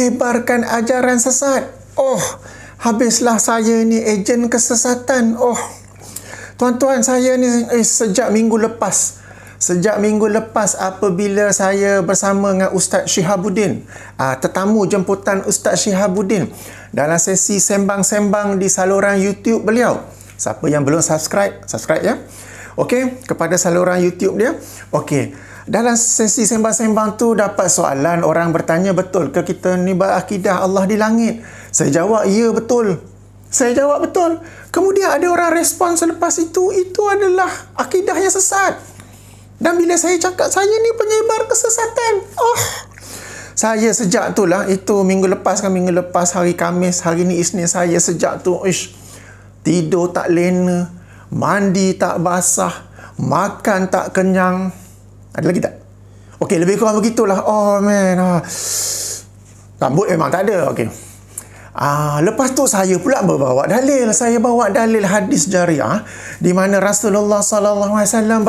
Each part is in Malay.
menyebarkan ajaran sesat. Oh, habislah saya ni ejen kesesatan. Oh, tuan-tuan, saya ni sejak minggu lepas apabila saya bersama dengan Ustaz Syihabuddin, tetamu jemputan Ustaz Syihabuddin dalam sesi sembang-sembang di saluran YouTube beliau. Siapa yang belum subscribe ya. Okey, kepada saluran YouTube dia. Okey, dalam sesi sembang-sembang tu dapat soalan, orang bertanya, betul ke kita ni berakidah Allah di langit? Saya jawab, ya betul. Kemudian ada orang respon selepas itu adalah akidah yang sesat. Dan bila saya cakap saya ni penyebar kesesatan, saya sejak tu lah, itu minggu lepas hari Khamis, hari ni Isnin, saya sejak tu tidur tak lena, mandi tak basah, makan tak kenyang. Ada lagi tak? Okey, lebih kurang begitulah. Oh man, rambut memang tak ada. Okey. Lepas tu saya pula bawa dalil. Saya bawa dalil hadis jariah di mana Rasulullah SAW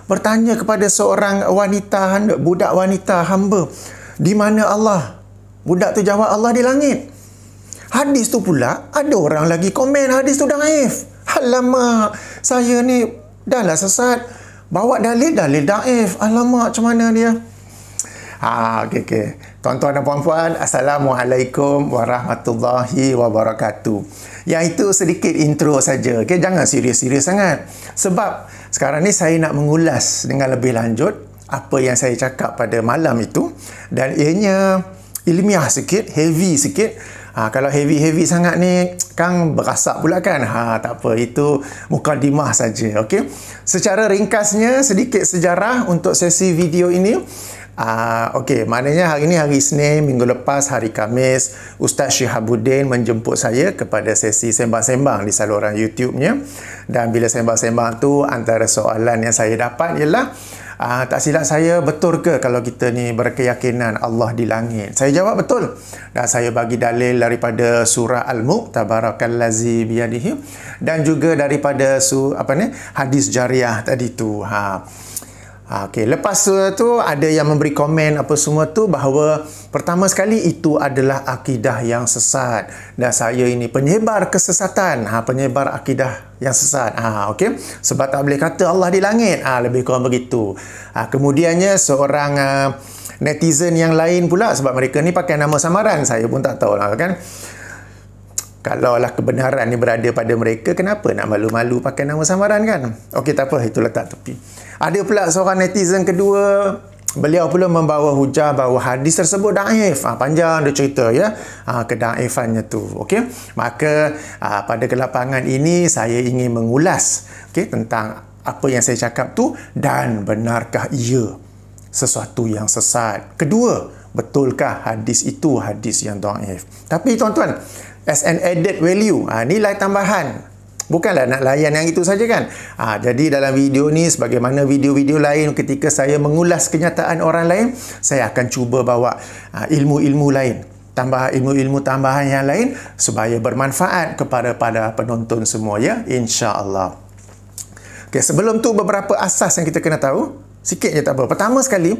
bertanya kepada seorang wanita, budak wanita hamba, di mana Allah? Budak tu jawab, Allah di langit. Hadis tu pula ada orang lagi komen hadis tu daif. Alamak, saya ni dah lah sesat, bawa dalil daif. Alamak, macam mana dia? Okey. Tuan-tuan dan puan-puan, Assalamualaikum warahmatullahi wabarakatuh. Yang itu sedikit intro saja. Okey, jangan serius-serius sangat. Sebab sekarang ni saya nak mengulas dengan lebih lanjut apa yang saya cakap pada malam itu, dan ianya ilmiah sikit, heavy sikit. Kalau heavy sangat ni Kang berasak pula kan. Tak apa, itu mukadimah saja. Okey. Secara ringkasnya sedikit sejarah untuk sesi video ini. Okey, maknanya hari ni hari Isnin, minggu lepas hari Khamis, Ustaz Syihabuddin menjemput saya kepada sesi sembang-sembang di saluran YouTube-nya. Dan bila sembang-sembang tu, antara soalan yang saya dapat ialah, tak silap saya, betul ke kalau kita ni berkeyakinan Allah di langit? Saya jawab betul. Dan saya bagi dalil daripada surah Al-Mulk, Tabarakallazi biyadihi, dan juga daripada hadis jariah tadi tu. Okey, lepas tu ada yang memberi komen apa semua tu, bahawa pertama sekali itu adalah akidah yang sesat dan saya ini penyebar kesesatan, penyebar akidah yang sesat. Okey, sebab tak boleh kata Allah di langit. Lebih kurang begitu. Kemudiannya seorang netizen yang lain pula, sebab mereka ni pakai nama samaran, saya pun tak tahu lah kan. Kalaulah kebenaran ni berada pada mereka, kenapa nak malu-malu pakai nama samaran kan? Okey, tak apa, itu letak tepi. Ada pula seorang netizen kedua, beliau pula membawa hujah bahawa hadis tersebut daif. Panjang dia cerita ya, kedaifannya tu. Okey, maka pada kelapangan ini saya ingin mengulas tentang apa yang saya cakap tu, dan benarkah ia sesuatu yang sesat. Kedua, betulkah hadis itu hadis yang daif? Tapi tuan-tuan, as an added value, nilai tambahan, bukanlah nak layan yang itu saja kan. Jadi dalam video ni, sebagaimana video-video lain, ketika saya mengulas kenyataan orang lain, saya akan cuba bawa ilmu-ilmu lain, ilmu-ilmu tambahan yang lain, supaya bermanfaat kepada penonton semua ya, insya-Allah. Okey, sebelum tu beberapa asas yang kita kena tahu, sikit je tak apa. Pertama sekali,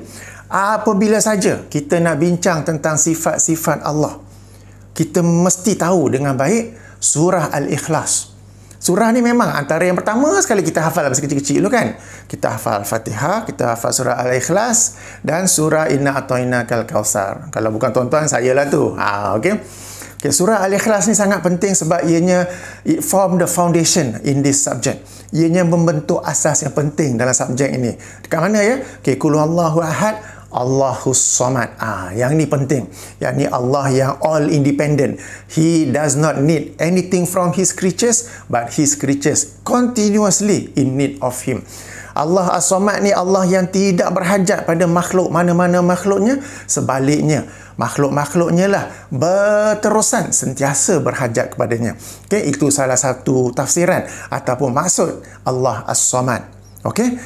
apabila saja kita nak bincang tentang sifat-sifat Allah, kita mesti tahu dengan baik surah Al-Ikhlas. Surah ni memang antara yang pertama sekali kita hafal masa kecil-kecil dulu kan. Kita hafal Fatihah, kita hafal surah Al-Ikhlas dan surah Inna A'tainakal Kautsar. Kalau bukan tuan-tuan, saya lah tu. Okey. Surah Al-Ikhlas ni sangat penting sebab it form the foundation in this subject. Ianya membentuk asas yang penting dalam subjek ini. Dekat mana ya? Qul huwallahu ahad, Allahus Samad. Yang ni penting. Yang ni Allah yang all independent. He does not need anything from his creatures, but his creatures continuously in need of him. Allah As-Samad ni Allah yang tidak berhajat pada makhluk mana-mana makhluknya. Sebaliknya, makhluk-makhluknya lah berterusan sentiasa berhajat kepadanya. Okey, itu salah satu tafsiran ataupun maksud Allah As-Samad. Okey,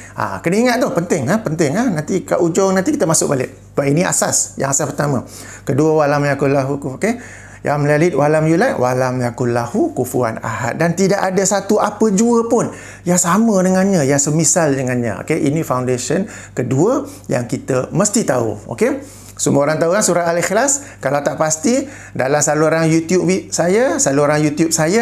kena ingat tu, penting nanti kat ujung nanti kita masuk balik. Sebab ini asas, yang asas pertama. Kedua, walam yakullahu, okey, yang melalid walam yulad walam yakullahu kufuwan ahad, dan tidak ada satu apa jua pun yang sama dengannya, yang semisal dengannya. Okey, ini foundation kedua yang kita mesti tahu. Okey, Semua orang tahu kan surah Al-Ikhlas? Kalau tak pasti, dalam saluran YouTube saya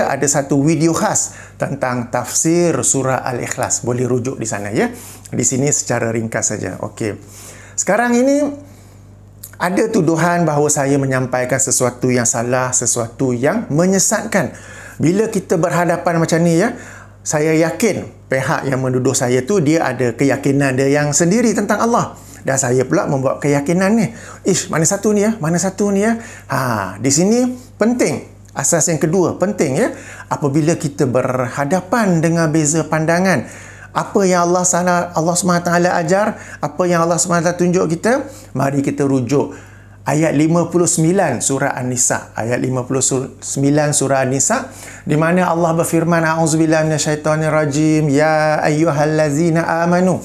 ada satu video khas tentang tafsir surah Al-Ikhlas. Boleh rujuk di sana ya. Di sini secara ringkas saja. Okey. Sekarang ini ada tuduhan bahawa saya menyampaikan sesuatu yang salah, sesuatu yang menyesatkan. Bila kita berhadapan macam ni ya, saya yakin pihak yang menuduh saya tu dia ada keyakinan dia yang sendiri tentang Allah. Dan saya pula membawa keyakinan ni. Mana satu ni ya? Mana satu ni ya? Di sini penting. Asas yang kedua penting ya. Apabila kita berhadapan dengan beza pandangan, apa yang Allah SWT ajar, apa yang Allah SWT tunjuk kita, mari kita rujuk ayat 59 surah An-Nisa. Ayat 59 surah An-Nisa, di mana Allah berfirman, a'udzubillahi minasyaitonirrajim, ya ayyuhallazina amanu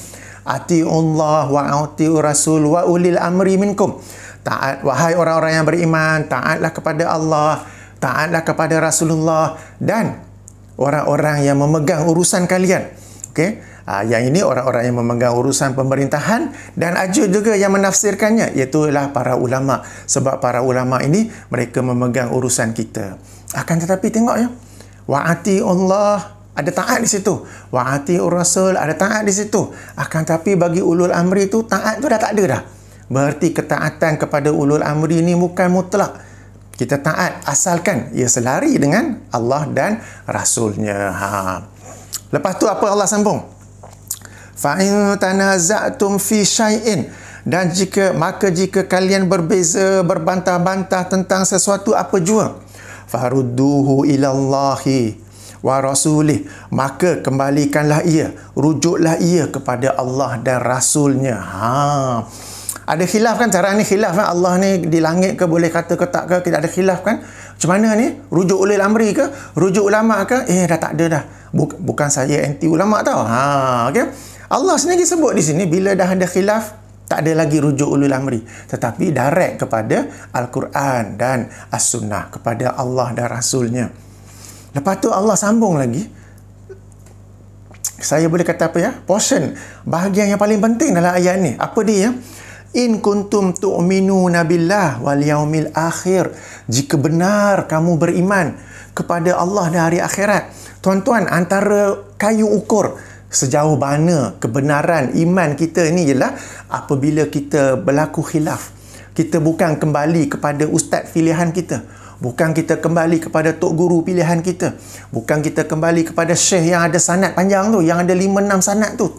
ati'ullah wa ati'ur rasul wa ulil amri minkum. Taat, wahai orang-orang yang beriman, taatlah kepada Allah, taatlah kepada Rasulullah dan orang-orang yang memegang urusan kalian. Okey. Yang ini orang-orang yang memegang urusan pemerintahan, dan ada juga yang menafsirkannya, iaitu para ulama. Sebab para ulama ini mereka memegang urusan kita. Akan tetapi tengok ya, wa ati'ullah, ada taat di situ. Wa ati'ur rasul, ada taat di situ. Akan tetapi bagi ulul amri tu, taat tu dah tak ada dah. Berarti ketaatan kepada ulul amri ni bukan mutlak. Kita taat asalkan ia selari dengan Allah dan Rasulnya. Lepas tu apa Allah sambung? Fa in tanaza'tum fi syai'in, dan jika kalian berbeza, berbantah-bantah tentang sesuatu apa jua, farudduhu ilallahi wa rasulih, maka kembalikanlah ia, rujuklah ia kepada Allah dan Rasulnya. Ada khilaf kan? Cara ni khilaf kan? Allah ni di langit ke, boleh kata ke tak ke? Kita ada khilaf kan? Macam mana ni? Rujuk ulil amri ke? Rujuk ulama ke? Dah tak ada dah. Bukan saya anti ulama tau. Okay? Allah sendiri sebut di sini, bila dah ada khilaf, tak ada lagi rujuk ulil amri. Tetapi direct kepada Al-Quran dan As-Sunnah, kepada Allah dan Rasulnya. Lepas tu Allah sambung lagi. Saya boleh kata apa ya? Portion, bahagian yang paling penting dalam ayat ni. Apa dia ya? In kuntum tu'minuna billah wal yaumil akhir. Jika benar kamu beriman kepada Allah dan hari akhirat. Tuan-tuan, antara kayu ukur sejauh mana kebenaran iman kita ni ialah apabila kita berlaku khilaf. Kita bukan kembali kepada ustaz pilihan kita. Bukan kita kembali kepada tok guru pilihan kita. Bukan kita kembali kepada syekh yang ada sanad panjang tu, yang ada 5-6 sanad tu.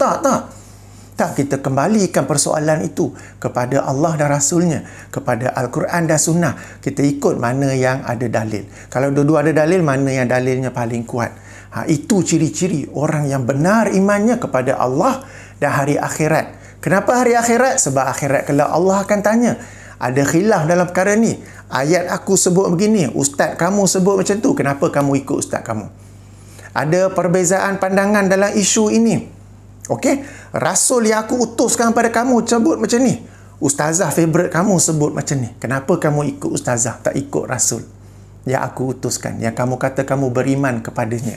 Tak, kita kembalikan persoalan itu kepada Allah dan Rasulnya, kepada Al-Quran dan Sunnah. Kita ikut mana yang ada dalil. Kalau dua-dua ada dalil, mana yang dalilnya paling kuat. Itu ciri-ciri orang yang benar imannya kepada Allah dan hari akhirat. Kenapa hari akhirat? Sebab akhirat kelak Allah akan tanya. Ada khilaf dalam perkara ni. Ayat aku sebut begini, ustaz kamu sebut macam tu. Kenapa kamu ikut ustaz kamu? Ada perbezaan pandangan dalam isu ini. Okey? Rasul yang aku utuskan pada kamu sebut macam ni. Ustazah favourite kamu sebut macam ni. Kenapa kamu ikut ustazah, tak ikut Rasul yang aku utuskan, yang kamu kata kamu beriman kepadanya?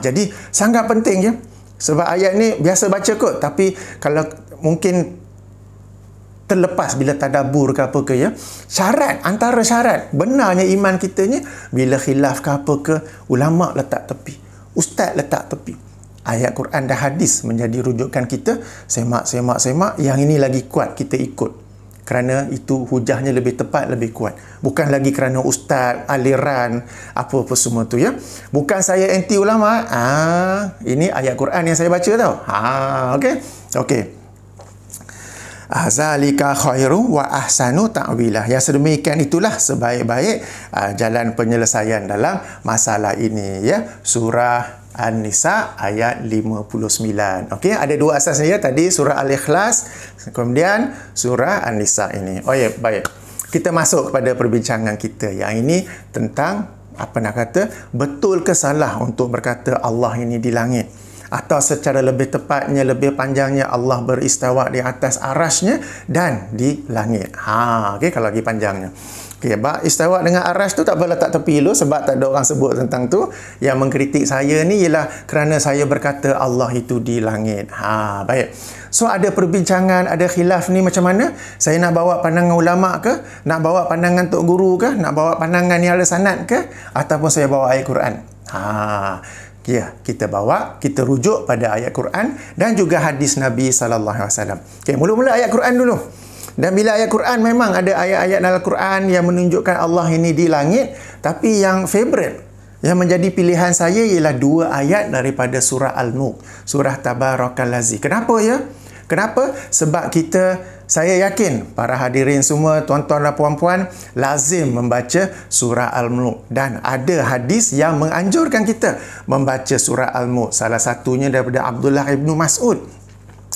Jadi sangat penting ya. Sebab ayat ni biasa baca kot, tapi kalau mungkin terlepas bila tadabbur ke apa ke ya. Antara syarat benarnya iman kita ni, bila khilaf ke apa ke, ulama letak tepi, ustaz letak tepi, ayat Quran dan hadis menjadi rujukan kita. Semak, yang ini lagi kuat kita ikut, kerana itu hujahnya lebih tepat, lebih kuat. Bukan lagi kerana ustaz, aliran, apa-apa semua tu ya. Bukan saya anti ulama. Ini ayat Quran yang saya baca tau. Okey. Zalika khairu wa ahsanu ta'wilah. Yang sedemikian itulah sebaik-baik jalan penyelesaian dalam masalah ini ya. Surah An-Nisa ayat 59. Okey, ada dua asas ya, tadi surah Al-Ikhlas, kemudian surah An-Nisa ini. Baik. Kita masuk kepada perbincangan kita. Yang ini tentang betul ke salah untuk berkata Allah ini di langit, atau secara lebih tepatnya, lebih panjangnya, Allah beristiwa di atas arasnya dan di langit. Okey, kalau lagi panjangnya. Okay, bab istawa dengan arash tu tak boleh letak tepi dulu sebab tak ada orang sebut tentang tu. Yang mengkritik saya ni ialah kerana saya berkata Allah itu di langit. Baik. So ada perbincangan, ada khilaf ni macam mana? Saya nak bawa pandangan ulama ke? Nak bawa pandangan tok guru ke? Nak bawa pandangan yang ada sanad ke? Ataupun saya bawa ayat Quran? Ya, kita bawa, kita rujuk pada ayat Quran dan juga hadis Nabi SAW. Okay, mula-mula ayat Quran dulu. Dan bila ayat Quran, memang ada ayat-ayat dalam Quran yang menunjukkan Allah ini di langit. Tapi yang favorite, yang menjadi pilihan saya ialah 2 ayat daripada surah Al-Mulk. Surah Tabarakallazi. Kenapa ya? Kenapa? Sebab saya yakin para hadirin semua, tuan-tuan dan puan-puan, lazim membaca surah Al-Mulk. Dan ada hadis yang menganjurkan kita membaca surah Al-Mulk. Salah satunya daripada Abdullah ibnu Mas'ud.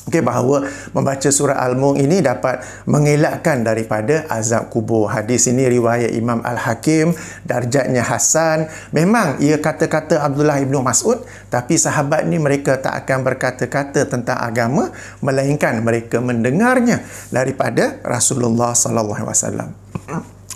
Bahawa membaca surah Al-Mulk ini dapat mengelakkan daripada azab kubur. Hadis ini riwayat Imam Al-Hakim, darjatnya hasan. Memang ia kata-kata Abdullah ibnu Mas'ud, tapi sahabat ni mereka tak akan berkata-kata tentang agama, melainkan mereka mendengarnya daripada Rasulullah sallallahu alaihi wasallam.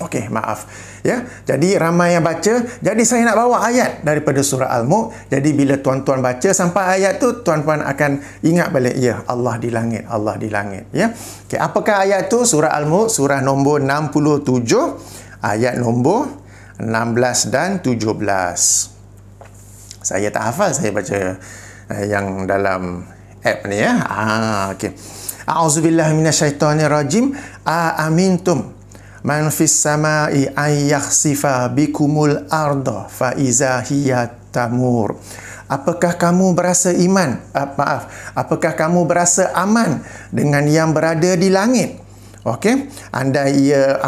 Okey, maaf. Ya, jadi ramai yang baca. Jadi saya nak bawa ayat daripada surah Al-Mulk. Jadi bila tuan-tuan baca sampai ayat tu, tuan-tuan akan ingat balik, ya, Allah di langit, Allah di langit. Ya. Okey, apakah ayat tu? Surah Al-Mulk, surah nombor 67, ayat nombor 16 dan 17. Saya tak hafal, saya baca yang dalam app ni ya. Okey. A'udzubillahi minasyaitonirrajim. Amintum man fis samai ay yakhsifa bikumul arda fa iza hiya tamur. Apakah kamu berasa apakah kamu berasa aman dengan yang berada di langit? Okey, andai ia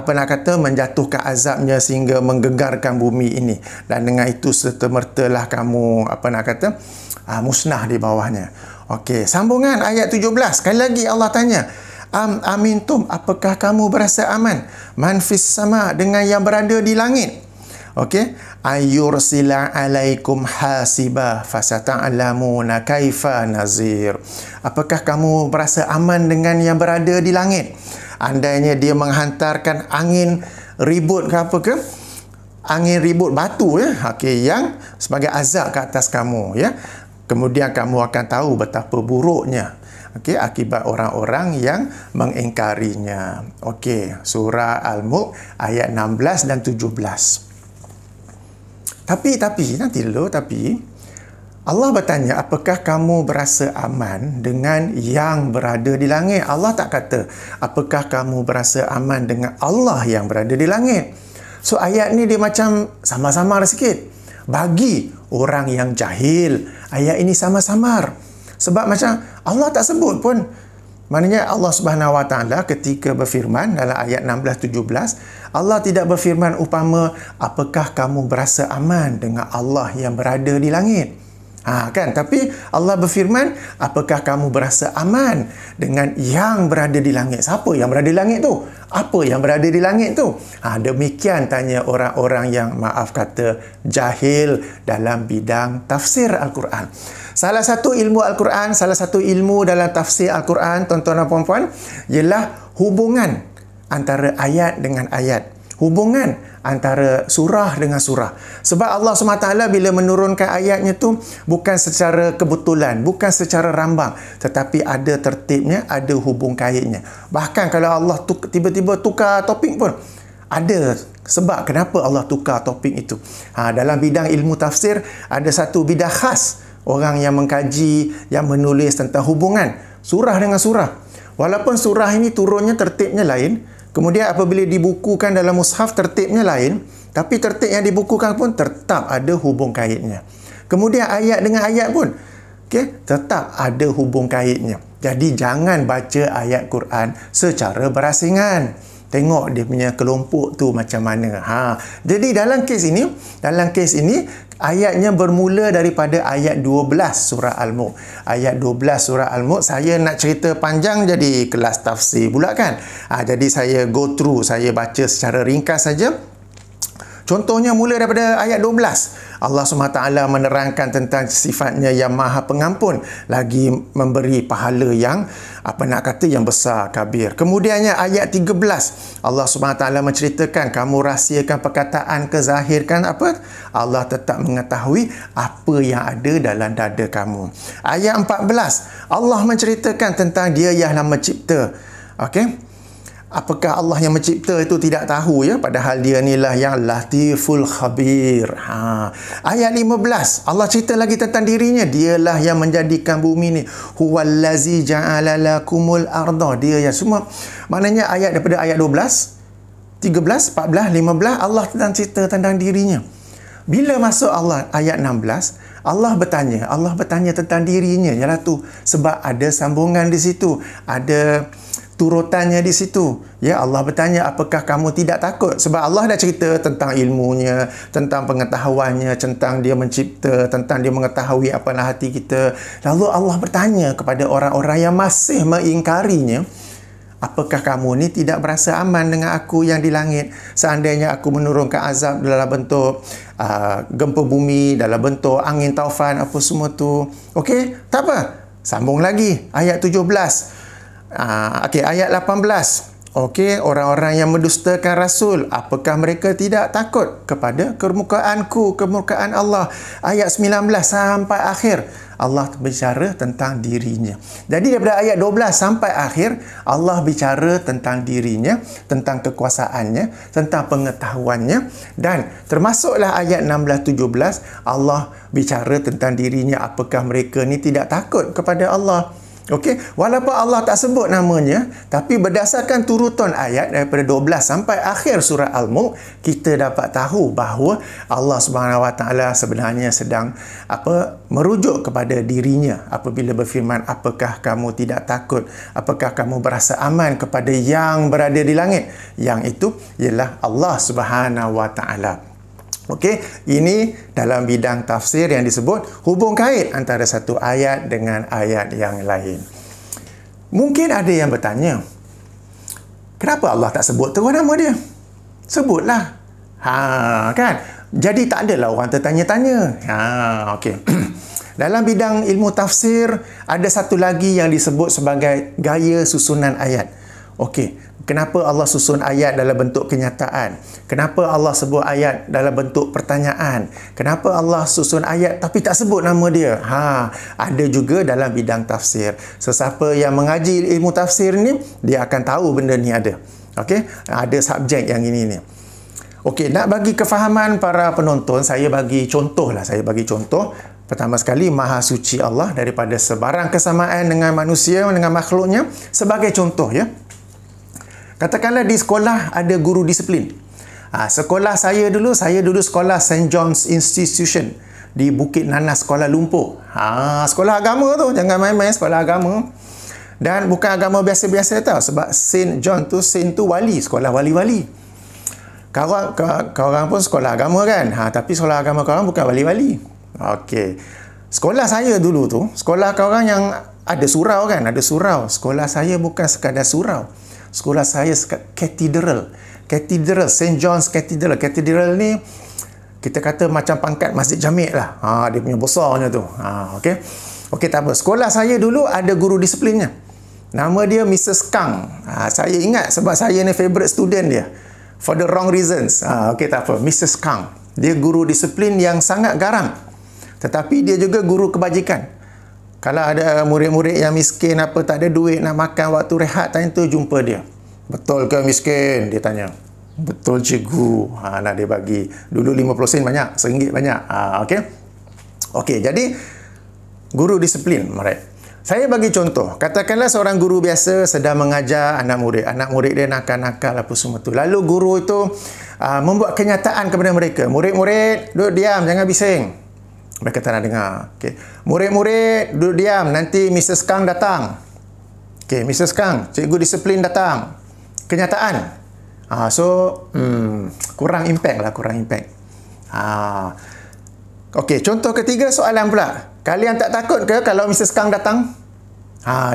menjatuhkan azabnya sehingga menggegarkan bumi ini, dan dengan itu serta-mertalah kamu musnah di bawahnya. Okey, sambungan ayat 17. Sekali lagi Allah tanya, amintum, apakah kamu berasa aman? Man fis sama, dengan yang berada di langit. Okey, ayyursila alaikum hasiba fasata'lamuna kaifa nazir. Apakah kamu berasa aman dengan yang berada di langit? Andainya dia menghantarkan angin ribut ke apa ke? Angin ribut batu ya. Okey, yang sebagai azab ke atas kamu ya. Kemudian kamu akan tahu betapa buruknya akibat orang-orang yang mengingkarinya. Okey, surah Al-Mulk ayat 16 dan 17. Tapi Allah bertanya, apakah kamu berasa aman dengan yang berada di langit? Allah tak kata, apakah kamu berasa aman dengan Allah yang berada di langit? So ayat ni dia macam samar-samar sikit. Bagi orang yang jahil, ayat ini samar-samar. Sebab macam Allah tak sebut pun. Maknanya Allah Subhanahu Wa Taala ketika berfirman dalam ayat 16-17, Allah tidak berfirman upama, apakah kamu berasa aman dengan Allah yang berada di langit? Tapi Allah berfirman, apakah kamu berasa aman dengan yang berada di langit? Siapa yang berada di langit tu? Apa yang berada di langit tu? Demikian tanya orang-orang yang jahil dalam bidang tafsir Al-Quran. Salah satu ilmu Al-Quran, salah satu ilmu dalam tafsir Al-Quran, tuan-tuan dan puan-puan, ialah hubungan antara ayat dengan ayat. Hubungan antara surah dengan surah. Sebab Allah SWT bila menurunkan ayatnya tu bukan secara kebetulan, bukan secara rambang, tetapi ada tertibnya, ada hubung kaitnya. Bahkan kalau Allah tiba-tiba tukar topik pun, ada sebab kenapa Allah tukar topik itu. Dalam bidang ilmu tafsir, ada satu bidang khas orang yang mengkaji, yang menulis tentang hubungan surah dengan surah. Walaupun surah ini turunnya tertibnya lain, kemudian apabila dibukukan dalam mushaf tertibnya lain, tapi tertib yang dibukukan pun tetap ada hubung kaitnya. Kemudian ayat dengan ayat pun tetap ada hubung kaitnya. Jadi jangan baca ayat Quran secara berasingan. Tengok dia punya kelompok tu macam mana. Jadi dalam kes ini ayatnya bermula daripada ayat 12 surah Al-Mulk. Ayat 12 surah Al-Mulk, saya nak cerita panjang jadi kelas tafsir pula kan. Jadi saya go through, saya baca secara ringkas saja. Contohnya mula daripada ayat 12. Allah SWT menerangkan tentang sifatnya yang maha pengampun, lagi memberi pahala yang yang besar, kabir. Kemudiannya ayat 13, Allah SWT menceritakan, kamu rahsiakan perkataan ke zahirkan apa? Allah tetap mengetahui apa yang ada dalam dada kamu. Ayat 14, Allah menceritakan tentang dia yang mencipta. Okey? Apakah Allah yang mencipta itu tidak tahu ya? Padahal dia inilah yang latiful khabir. Ayat 15, Allah cerita lagi tentang dirinya. Dialah yang menjadikan bumi ni. Huwallazi ja'ala lakumul arda. Dia yang semua. Maknanya ayat daripada ayat 12, 13, 14, 15, Allah tentang cerita tentang dirinya. Bila masuk Allah ayat 16, Allah bertanya tentang dirinya. Yalah tu, sebab ada sambungan di situ. Ada turutannya di situ. Ya, Allah bertanya, apakah kamu tidak takut? Sebab Allah dah cerita tentang ilmunya, tentang pengetahuannya, tentang dia mencipta, tentang dia mengetahui apalah hati kita. Lalu Allah bertanya kepada orang-orang yang masih mengingkarinya, apakah kamu ni tidak berasa aman dengan aku yang di langit? Seandainya aku menurunkan azab dalam bentuk gempa bumi, dalam bentuk angin taufan, apa semua tu. Okey, tak apa. Sambung lagi, ayat 17. Ayat 18. Okey, orang-orang yang mendustakan Rasul, apakah mereka tidak takut kepada kemurkaan Allah? Ayat 19 sampai akhir, Allah berbicara tentang dirinya. Jadi daripada ayat 12 sampai akhir, Allah bicara tentang dirinya, tentang kekuasaannya, tentang pengetahuannya, dan termasuklah ayat 16-17, Allah bicara tentang dirinya, apakah mereka ni tidak takut kepada Allah. Okey, walaupun Allah tak sebut namanya, tapi berdasarkan turutan ayat daripada 12 sampai akhir surah Al-Mulk, kita dapat tahu bahawa Allah Subhanahu Wa Taala sebenarnya sedang merujuk kepada dirinya apabila berfirman, apakah kamu tidak takut? Apakah kamu berasa aman kepada yang berada di langit? Yang itu ialah Allah Subhanahu Wa Taala. Okey, ini dalam bidang tafsir yang disebut hubung kait antara satu ayat dengan ayat yang lain. Mungkin ada yang bertanya, kenapa Allah tak sebut terus nama dia? Sebutlah. Kan? Jadi tak adalah orang tertanya-tanya. Okey. Dalam bidang ilmu tafsir, ada satu lagi yang disebut sebagai gaya susunan ayat. Okey, kenapa Allah susun ayat dalam bentuk kenyataan? Kenapa Allah sebut ayat dalam bentuk pertanyaan? Kenapa Allah susun ayat tapi tak sebut nama dia? Ada juga dalam bidang tafsir. Sesiapa yang mengaji ilmu tafsir ni, dia akan tahu benda ni ada. Okey, ada subjek yang ini ni. Okey, nak bagi kefahaman para penonton, saya bagi contoh. Pertama sekali, Maha Suci Allah daripada sebarang kesamaan dengan manusia, dengan makhluknya. Sebagai contoh ya, katakanlah di sekolah ada guru disiplin. Sekolah saya dulu sekolah St. John's Institution di Bukit Nanas, Kuala Lumpur. Sekolah agama tu, jangan main-main sekolah agama. Dan bukan agama biasa-biasa tau, sebab St. John tu, Saint tu wali, sekolah wali-wali. Korang pun sekolah agama kan? Tapi sekolah agama korang bukan wali-wali. Okey. Sekolah saya dulu tu, sekolah korang yang ada surau kan? Ada surau. Sekolah saya bukan sekadar surau. Sekolah saya katedral, St. John's Cathedral. Katedral ni kita kata macam pangkat Masjid Jami' lah. Dia punya besarnya tu. Okey, tak apa. Sekolah saya dulu ada guru disiplinnya. Nama dia Mrs. Kang. Saya ingat sebab saya ni favourite student dia. For the wrong reasons. Okey, tak apa. Mrs. Kang. Dia guru disiplin yang sangat garang. Tetapi dia juga guru kebajikan. Kalau ada murid-murid yang miskin, tak ada duit nak makan waktu rehat, time tu jumpa dia. Betul ke miskin? Dia tanya. Betul cikgu. Nak dia bagi. Dulu 50 sen banyak, RM1 banyak. Okey, jadi guru disiplin. Saya bagi contoh. Katakanlah seorang guru biasa sedang mengajar anak murid. Anak murid dia nakal-nakal apa semua tu. Lalu guru itu membuat kenyataan kepada mereka. Murid-murid, duduk diam, jangan bising. Mereka tak nak dengar. Okay. Murid-murid, duduk diam. Nanti Mrs. Kang datang. Okay, Mrs. Kang, cikgu disiplin datang. Kenyataan. Kurang impact. Okey, contoh ketiga, soalan pula. Kalian tak takut ke kalau Mrs. Kang datang?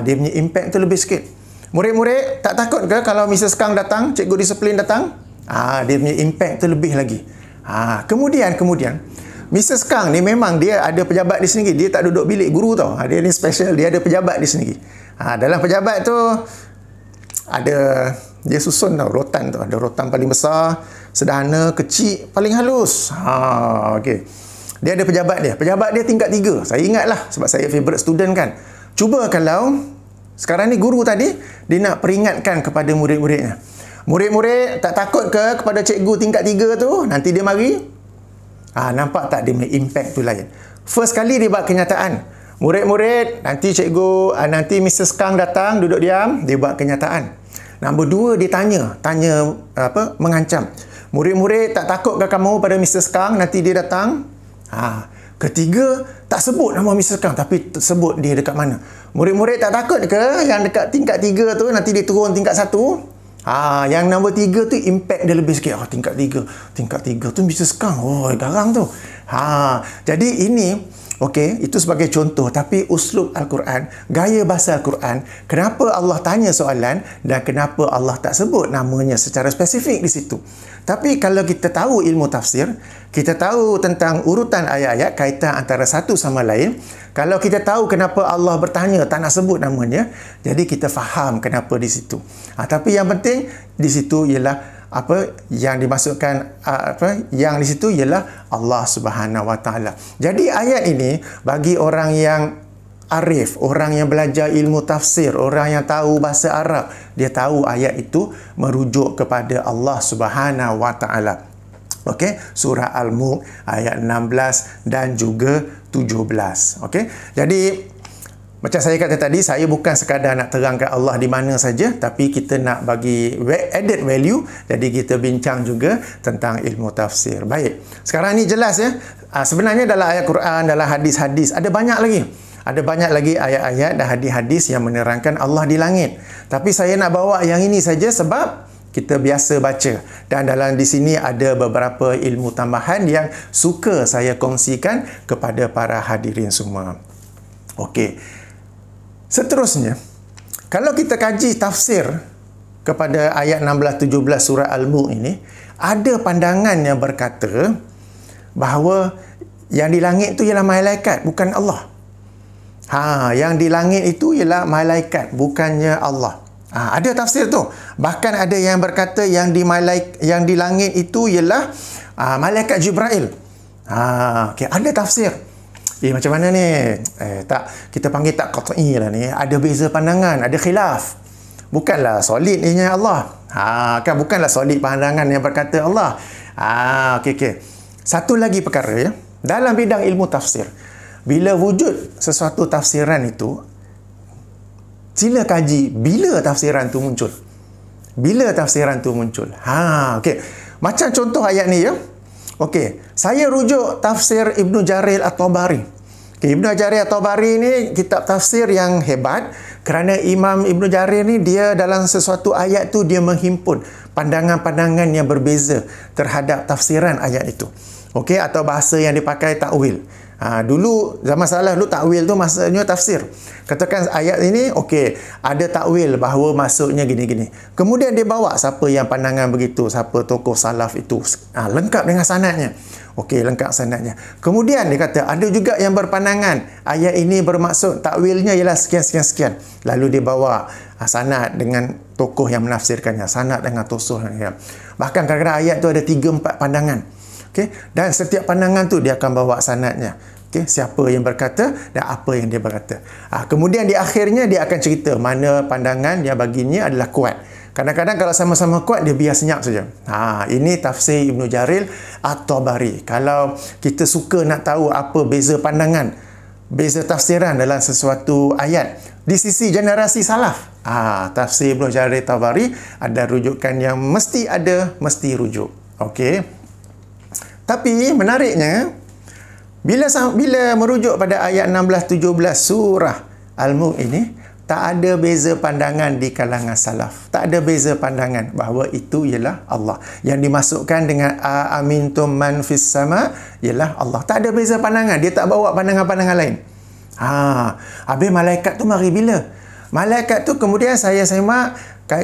Dia punya impact tu lebih sikit. Murid-murid, tak takut ke kalau Mrs. Kang datang, cikgu disiplin datang? Dia punya impact tu lebih lagi. Kemudian, Mrs. Kang ni memang dia ada pejabat di sini. Dia tak duduk bilik guru tau. Dia ni special, dia ada pejabat di sini. Dalam pejabat tu ada, dia susun tau rotan tu. Ada rotan paling besar, sederhana, kecil, paling halus. Okey. Dia ada pejabat dia. Pejabat dia tingkat 3. Saya ingatlah sebab saya favourite student kan. Cuba kalau sekarang ni guru tadi dia nak peringatkan kepada murid-muridnya. Murid-murid tak takut ke kepada cikgu tingkat 3 tu? Nanti dia mari. Nampak tak dia punya impact tu lain. First kali dia buat kenyataan. Murid-murid, nanti cikgu, nanti Mrs. Kang datang, duduk diam, dia buat kenyataan. Nombor 2, dia tanya mengancam. Murid-murid, tak takut ke kamu pada Mrs. Kang, nanti dia datang? Ketiga, tak sebut nama Mrs. Kang, tapi sebut dia dekat mana. Murid-murid tak takut ke yang dekat tingkat 3 tu, nanti dia turun tingkat 1? Yang nombor 3 tu impact dia lebih sikit. Tingkat 3 tu Mrs. Kang. Garang tu. Jadi ini, okey, itu sebagai contoh. Tapi uslub Al-Quran, gaya bahasa Al-Quran, kenapa Allah tanya soalan dan kenapa Allah tak sebut namanya secara spesifik di situ. Tapi kalau kita tahu ilmu tafsir, kita tahu tentang urutan ayat-ayat, kaitan antara satu sama lain, kalau kita tahu kenapa Allah bertanya tak nak sebut namanya, jadi kita faham kenapa di situ. Tapi yang penting di situ ialah yang dimasukkan yang di situ ialah Allah Subhanahu Wa Taala. Jadi ayat ini bagi orang yang arif, orang yang belajar ilmu tafsir, orang yang tahu bahasa Arab, dia tahu ayat itu merujuk kepada Allah Subhanahu Wa Taala. Okey, surah Al-Mulk ayat 16 dan juga 17. Okey. Jadi macam saya kata tadi, saya bukan sekadar nak terangkan Allah di mana saja, tapi kita nak bagi added value. Jadi kita bincang juga tentang ilmu tafsir. Baik. Sekarang ni jelas ya. Sebenarnya dalam ayat Quran, dalam hadis-hadis ada banyak lagi. Ada banyak lagi ayat-ayat dan hadis-hadis yang menerangkan Allah di langit. Tapi saya nak bawa yang ini saja sebab kita biasa baca. Dan dalam di sini ada beberapa ilmu tambahan yang suka saya kongsikan kepada para hadirin semua. Okey. Seterusnya, kalau kita kaji tafsir kepada ayat 16-17 surah Al-Mulk ini, ada pandangan yang berkata bahawa yang di langit itu ialah malaikat, bukan Allah. Yang di langit itu ialah malaikat, bukannya Allah. Ada tafsir tu. Bahkan ada yang berkata yang di langit itu ialah malaikat Jibril. Okay, ada tafsir. Macam mana ni? Tak, kita panggil tak qat'i lah ni. Ada beza pandangan, ada khilaf. Bukanlah solid ianya Allah. Kan bukanlah solid pandangan yang berkata Allah. Okey. Satu lagi perkara ya. Dalam bidang ilmu tafsir, bila wujud sesuatu tafsiran itu, sila kaji bila tafsiran tu muncul. Bila tafsiran tu muncul. Okey. Macam contoh ayat ni ya. Okey, saya rujuk tafsir Ibnu Jarir At-Tabari. Ibnu Jarir At-Tabari ni kitab tafsir yang hebat kerana Imam Ibnu Jarir ni dia dalam sesuatu ayat tu dia menghimpun pandangan-pandangan yang berbeza terhadap tafsiran ayat itu. Okey, atau bahasa yang dipakai takwil. Dulu zaman salaf dulu takwil tu maksudnya tafsir. Katakan ayat ini okey, ada takwil bahawa maksudnya gini-gini. Kemudian dia bawa siapa yang pandangan begitu, siapa tokoh salaf itu, lengkap dengan sanadnya. Okey, lengkap sanadnya. Kemudian dia kata ada juga yang berpandangan ayat ini bermaksud takwilnya ialah sekian. Lalu dia bawa sanad dengan tokoh yang menafsirkannya, sanad dengan tokoh. Bahkan kadang-kadang ayat tu ada 3-4 pandangan. Okay? Dan setiap pandangan tu dia akan bawa sanadnya. Okay? Siapa yang berkata dan apa yang dia berkata. Kemudian di akhirnya dia akan cerita mana pandangan yang baginya adalah kuat. Kadang-kadang kalau sama-sama kuat dia biar senyap saja. Ini tafsir Ibnu Jarir At-Tabari. Kalau kita suka nak tahu apa beza pandangan, beza tafsiran dalam sesuatu ayat di sisi generasi salaf, tafsir Ibnu Jarir At-Tabari ada rujukan yang mesti rujuk. Okey. Tapi menariknya, bila merujuk pada ayat 16-17 surah Al-Mulk ini, tak ada beza pandangan di kalangan salaf. Tak ada beza pandangan bahawa itu ialah Allah. Yang dimasukkan dengan amintum man fis sama ialah Allah. Tak ada beza pandangan. Dia tak bawa pandangan-pandangan lain. Habis malaikat tu mari bila? Malaikat tu kemudian saya semak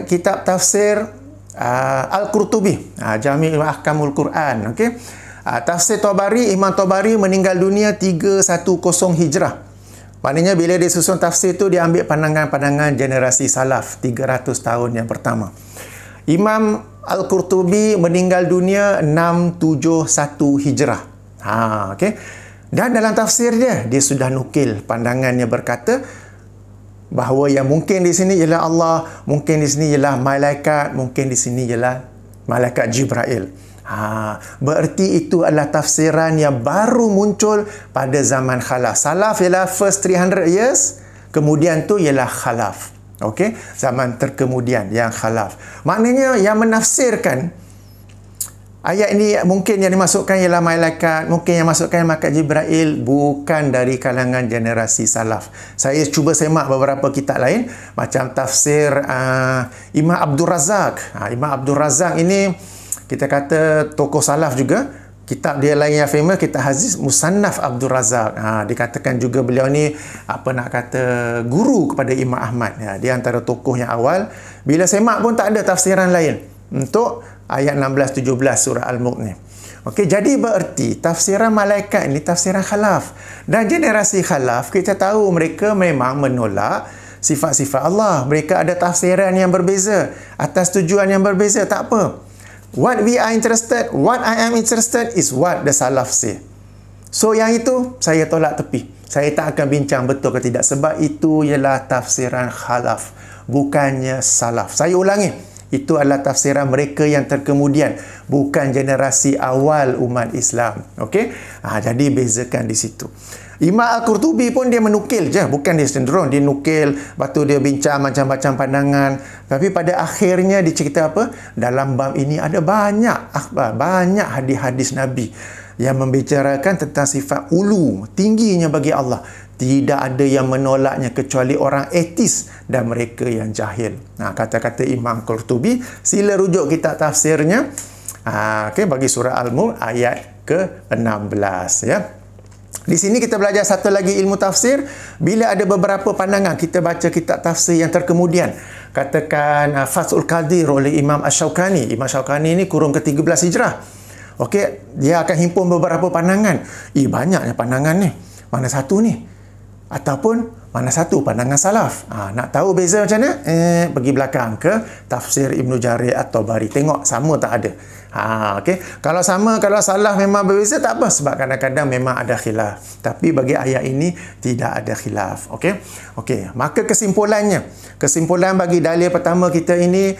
kitab tafsir Al-Qurtubi, Jami' Ahkamul Quran. Okey. Tafsir Tabari, Imam Tabari meninggal dunia 310 Hijrah. Maknanya bila dia susun tafsir tu, dia ambil pandangan-pandangan generasi salaf 300 tahun yang pertama. Imam Al-Qurtubi meninggal dunia 671 Hijrah. Okay. Dan dalam tafsir dia sudah nukil pandangannya, berkata bahawa yang mungkin di sini ialah Allah, mungkin di sini ialah malaikat, mungkin di sini ialah malaikat Jibril. Berarti itu adalah tafsiran yang baru muncul pada zaman khalaf. Salaf ialah first 300 years, kemudian tu ialah khalaf. Okey, zaman terkemudian yang khalaf. Maknanya yang menafsirkan ayat ini mungkin yang dimasukkan ialah malaikat, mungkin yang masukkan malaikat Jibril, bukan dari kalangan generasi salaf. Saya cuba semak beberapa kitab lain, macam tafsir Imam Abdul Razak. Imam Abdul Razak ini kita kata tokoh salaf juga. Kitab dia lain yang famous, kitab Aziz Musannaf Abdul Razak. Dikatakan juga beliau ni guru kepada Imam Ahmad. Dia antara tokoh yang awal. Bila semak pun tak ada tafsiran lain untuk ayat 16-17 surah Al-Mulk ni. Okey, jadi bererti tafsiran malaikat ini tafsiran khalaf. Dan generasi khalaf, kita tahu mereka memang menolak sifat-sifat Allah. Mereka ada tafsiran yang berbeza, atas tujuan yang berbeza, tak apa. What I am interested is what the salaf say. So yang itu saya tolak tepi. Saya tak akan bincang betul ke tidak, sebab itu ialah tafsiran khalaf, bukannya salaf. Saya ulangi, itu adalah tafsiran mereka yang terkemudian, bukan generasi awal umat Islam. Okey? Jadi bezakan di situ. Imam Al-Qurtubi pun dia menukil je, bukan dia cenderung, dia nukil, lepas tu dia bincang macam-macam pandangan. Tapi pada akhirnya dia cerita apa? Dalam bab ini ada banyak hadis-hadis Nabi yang membicarakan tentang sifat ulu, tingginya bagi Allah. Tidak ada yang menolaknya kecuali orang etis dan mereka yang jahil. Kata-kata Imam Qurtubi, sila rujuk kitab tafsirnya. Bagi surah Al-Mulk ayat ke-16 ya. Di sini kita belajar satu lagi ilmu tafsir. Bila ada beberapa pandangan, kita baca kitab tafsir yang terkemudian. Katakan Fathul Qadir oleh Imam Asy-Syaukani. Imam Asy-Syaukani ni kurun ke-13 Hijrah. Okey, dia akan himpun beberapa pandangan. Banyaknya pandangan ni. Mana satu ni? Ataupun mana satu pandangan salaf. Nak tahu beza macam mana? Pergi belakang ke tafsir Ibnu Jarir At-Tabari. Tengok sama tak ada. Okay. Kalau sama, kalau salaf memang berbeza, tak apa, sebab kadang-kadang memang ada khilaf. Tapi bagi ayat ini tidak ada khilaf. Okey. Maka kesimpulan bagi dalil pertama kita ini,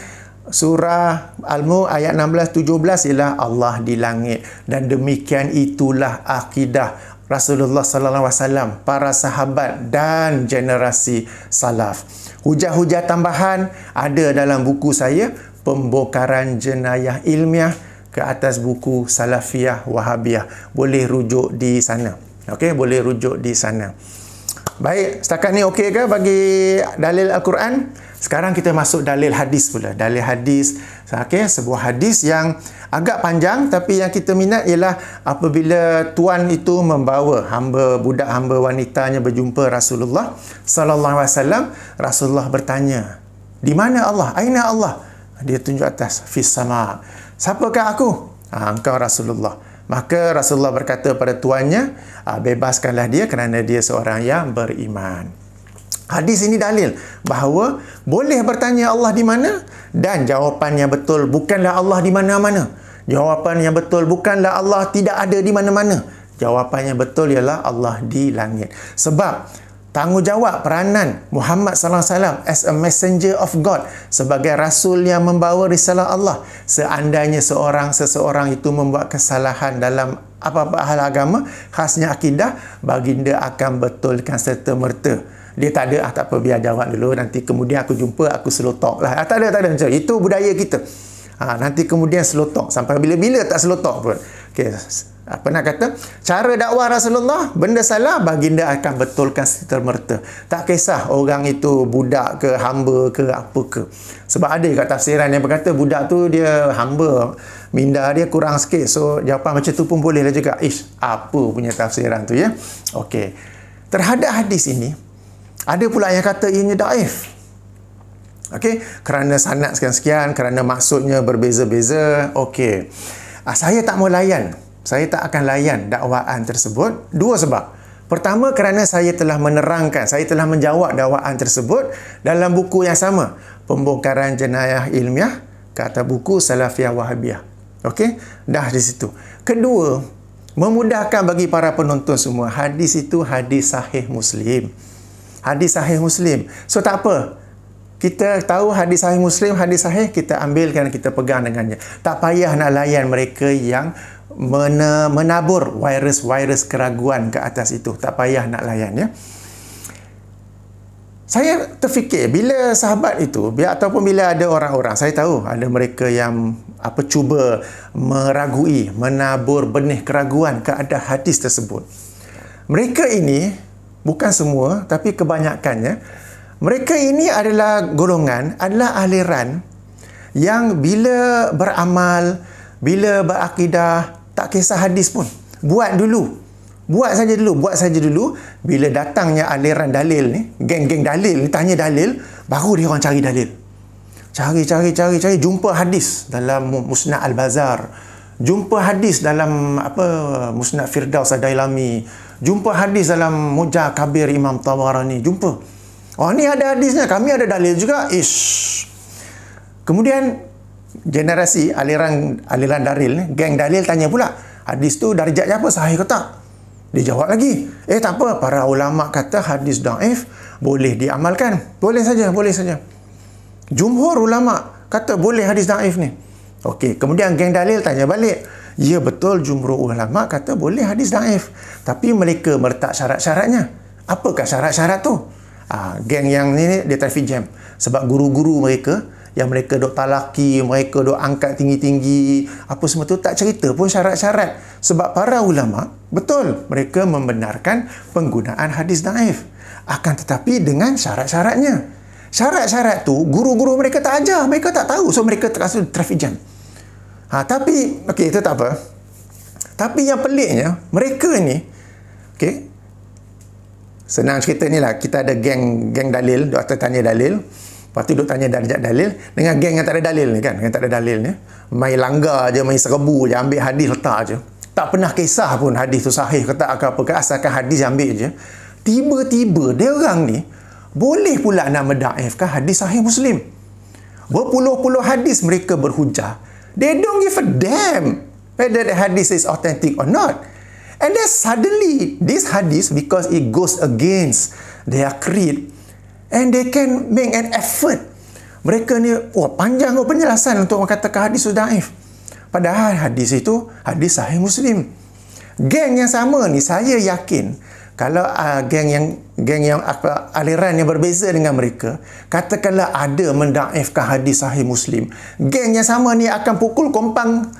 surah Al-Mulk ayat 16-17 ialah Allah di langit, dan demikian itulah akidah Rasulullah sallallahu alaihi wasallam, para sahabat dan generasi salaf. Hujah-hujah tambahan ada dalam buku saya, Pembongkaran Jenayah Ilmiah, ke atas buku Salafiyah Wahabiyah. Boleh rujuk di sana. Okey, boleh rujuk di sana. Baik, setakat ni okey ke bagi dalil Al-Quran? Sekarang kita masuk dalil hadis pula. Dalil hadis, okey, sebuah hadis yang agak panjang, tapi yang kita minat ialah apabila tuan itu membawa budak hamba wanitanya berjumpa Rasulullah sallallahu alaihi wasallam. Rasulullah bertanya, "Di mana Allah? Aina Allah?" Dia tunjuk atas, "Fis sama." "Siapakah aku?" "Engkau Rasulullah." Maka Rasulullah berkata pada tuannya, "Bebaskanlah dia kerana dia seorang yang beriman." Hadis ini dalil bahawa boleh bertanya Allah di mana, dan jawapan yang betul bukanlah Allah di mana-mana. Jawapan yang betul bukanlah Allah tidak ada di mana-mana. Jawapan yang betul ialah Allah di langit. Sebab tanggungjawab peranan Muhammad sallallahu alaihi wasallam as a messenger of God, sebagai rasul yang membawa risalah Allah. Seandainya seseorang itu membuat kesalahan dalam apa-apa hal agama, khasnya akidah, baginda akan betulkan serta merta. Dia tak ada, tak apa, biar jawab dulu, nanti kemudian aku jumpa, aku slow talk lah. Tak ada macam itu budaya kita. Nanti kemudian slow talk, sampai bila-bila tak slow talk pun. Okey, apa nak kata, cara dakwah Rasulullah, benda salah, baginda akan betulkan serta-merta. Tak kisah orang itu budak ke, hamba ke, apa ke. Sebab ada kat tafsiran yang berkata budak tu dia hamba, minda dia kurang sikit, so jawapan macam tu pun boleh lah juga. Apa punya tafsiran tu ya. Okey, terhadap hadis ini ada pula yang kata ianya daif. Okey, kerana sanad sekian-sekian, kerana maksudnya berbeza-beza. Okey, saya tak mau layan saya tak akan layan dakwaan tersebut. Dua sebab. Pertama, kerana saya telah menerangkan, saya telah menjawab dakwaan tersebut dalam buku yang sama, Pembongkaran Jenayah Ilmiah, kata buku Salafiyah Wahabiyah. Okey, dah di situ. Kedua, memudahkan bagi para penonton semua, hadis itu hadis sahih Muslim. Hadis sahih Muslim. So tak apa. Kita tahu hadis sahih Muslim, hadis sahih, kita ambilkan, kita pegang dengannya. Tak payah nak layan mereka yang menabur virus-virus keraguan ke atas itu. Tak payah nak layan, ya. Saya terfikir bila sahabat itu, ataupun bila ada orang-orang, saya tahu ada mereka yang cuba meragui, menabur benih keraguan ke atas hadis tersebut. Mereka ini, bukan semua, tapi kebanyakannya, mereka ini adalah golongan, adalah aliran yang bila beramal, bila berakidah, tak kisah hadis pun. Buat saja dulu. Bila datangnya aliran dalil ni, geng-geng dalil ni, tanya dalil, baru dia orang cari dalil. Cari, jumpa hadis dalam Musnad Al-Bazar, jumpa hadis dalam Musnad Firdaus Ad-Dailami, jumpa hadis dalam Mu'jam Kabir Imam Tabarani, jumpa. Oh, ni ada hadisnya, kami ada dalil juga. Kemudian generasi aliran dalil ni, geng dalil tanya pula, hadis tu darjatnya apa, sahih ke tak? Dia jawab lagi, tak apa, para ulama kata hadis dhaif boleh diamalkan. Boleh saja. Jumhur ulama kata boleh hadis dhaif ni. Okey, kemudian geng dalil tanya balik. Ya betul, jumhur ulama kata boleh hadis dhaif. Tapi mereka meletak syarat-syaratnya. Apakah syarat-syarat tu? Geng yang ni dia traffic jam. Sebab guru-guru mereka yang mereka dok talaki, mereka dok angkat tinggi-tinggi, apa semua tu tak cerita pun syarat-syarat. Sebab para ulama, betul, mereka membenarkan penggunaan hadis dhaif. Akan tetapi dengan syarat-syaratnya. Syarat-syarat tu, guru-guru mereka tak ajar, mereka tak tahu. So, mereka terasa traffic jam. Tapi, okey, itu tak apa. Tapi yang peliknya, mereka ni, okey, senang cerita ni lah, kita ada geng dalil, doktor tanya dalil, lepas tu duk tanya darjat dalil dengan geng yang tak ada dalil ni kan, yang tak ada dalil ni main langgar je, main serbu je, ambil hadis letak je, tak pernah kisah pun hadis tu sahih ke tak ke apa ke, asalkan hadis ambil je. Tiba-tiba dia orang ni boleh pula nak mendaifkan hadis sahih Muslim. Berpuluh-puluh hadis mereka berhujah, they don't give a damn whether the hadith is authentic or not. And then suddenly this hadith, because it goes against their creed, and they can make an effort. Mereka ni, panjang penjelasan untuk mengatakan hadis itu dhaif. Padahal hadis itu hadis sahih Muslim. Geng yang sama ni, saya yakin kalau geng yang aliran yang berbeza dengan mereka, katakanlah ada mendaifkan hadis sahih Muslim, geng yang sama ni akan pukul kompang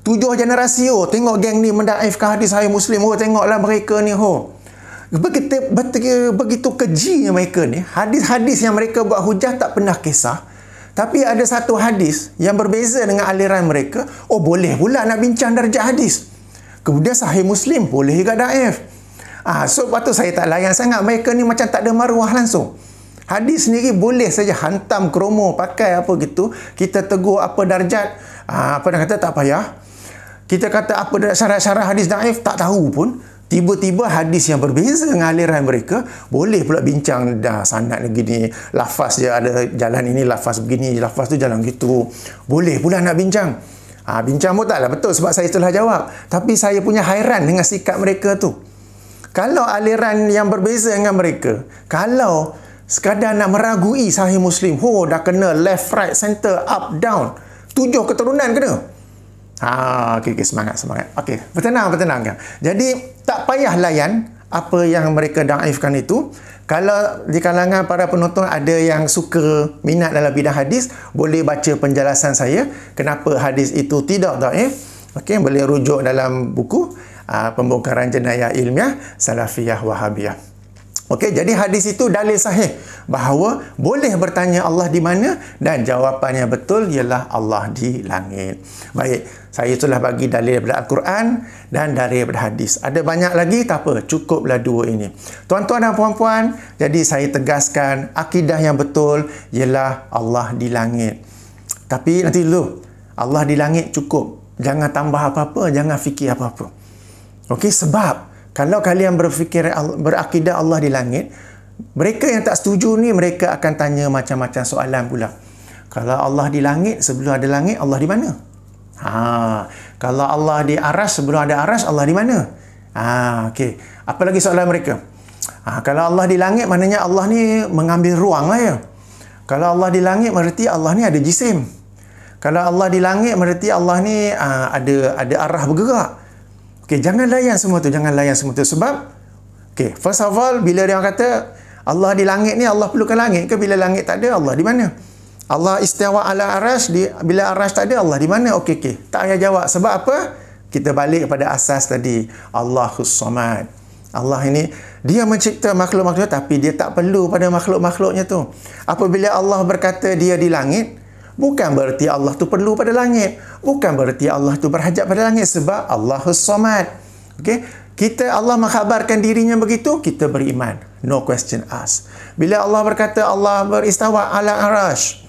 7 generasi. Tengok geng ni mendaifkan hadis sahih Muslim. Tengoklah mereka ni. Begitu kejinya mereka ni, hadis-hadis yang mereka buat hujah tak pernah kisah. Tapi ada satu hadis yang berbeza dengan aliran mereka, boleh pula nak bincang darjah hadis. Kemudian sahih Muslim boleh juga dhaif. So lepas tu saya tak layan sangat, mereka ni macam tak ada maruah langsung. Hadis sendiri boleh saja hantam kromo, pakai apa gitu, kita tegur apa darjat, apa nak kata, tak payah. Kita kata apa syarat-syarat hadis dhaif, tak tahu pun. Tiba-tiba hadis yang berbeza dengan aliran mereka, boleh pula bincang, dah sanad begini, lafaz dia ada jalan ini, lafaz begini, lafaz tu jalan gitu. Boleh pula nak bincang. Bincang pun taklah betul sebab saya telah jawab. Tapi saya punya hairan dengan sikap mereka tu. Kalau aliran yang berbeza dengan mereka, kalau sekadar nak meragui sahih Muslim, dah kena left, right, center, up, down, 7 keturunan kena. Okey, semangat. Okey, bertenang kan. Jadi tak payah layan apa yang mereka daifkan itu. Kalau di kalangan para penonton ada yang suka minat dalam bidang hadis, boleh baca penjelasan saya kenapa hadis itu tidak daif. Okey, boleh rujuk dalam buku Pembongkaran Jenayah Ilmiah Salafiyah Wahabiyah. Okey, jadi hadis itu dalil sahih bahawa boleh bertanya Allah di mana, dan jawapannya betul ialah Allah di langit. Baik, saya telah bagi dalil daripada Al-Quran dan daripada hadis. Ada banyak lagi, tak apa, cukuplah 2 ini. Tuan-tuan dan puan-puan, jadi saya tegaskan akidah yang betul ialah Allah di langit. Tapi nanti dulu, Allah di langit cukup. Jangan tambah apa-apa, jangan fikir apa-apa. Okey, sebab kalau kalian berakidah Allah di langit, mereka yang tak setuju ni, mereka akan tanya macam-macam soalan pula. Kalau Allah di langit, sebelum ada langit, Allah di mana? Kalau Allah di aras, sebelum ada aras, Allah di mana? Okey. Apa lagi soalan mereka? Kalau Allah di langit, maknanya Allah ni mengambil ruang lah ya. Kalau Allah di langit, berarti Allah ni ada jisim. Kalau Allah di langit, berarti Allah ni ada arah bergerak. Okey, jangan layan semua tu, sebab first of all, bila dia kata Allah di langit ni, Allah perlukan langit ke? Bila langit tak ada, Allah di mana? Allah istiwa ala arash, bila arash tak ada, Allah di mana? Okey, tak payah jawab. Sebab apa? Kita balik kepada asas tadi, Allahus Samad. Allah ini, dia mencipta makhluk-makhluk, tapi dia tak perlu pada makhluk-makhluknya tu. Apabila Allah berkata dia di langit, bukan berarti Allah tu perlu pada langit. Bukan berarti Allah tu berhajat pada langit, sebab Allahus Samad. Okey? Allah mengkhabarkan dirinya begitu, kita beriman. No question asked. Bila Allah berkata Allah beristawa ala arash,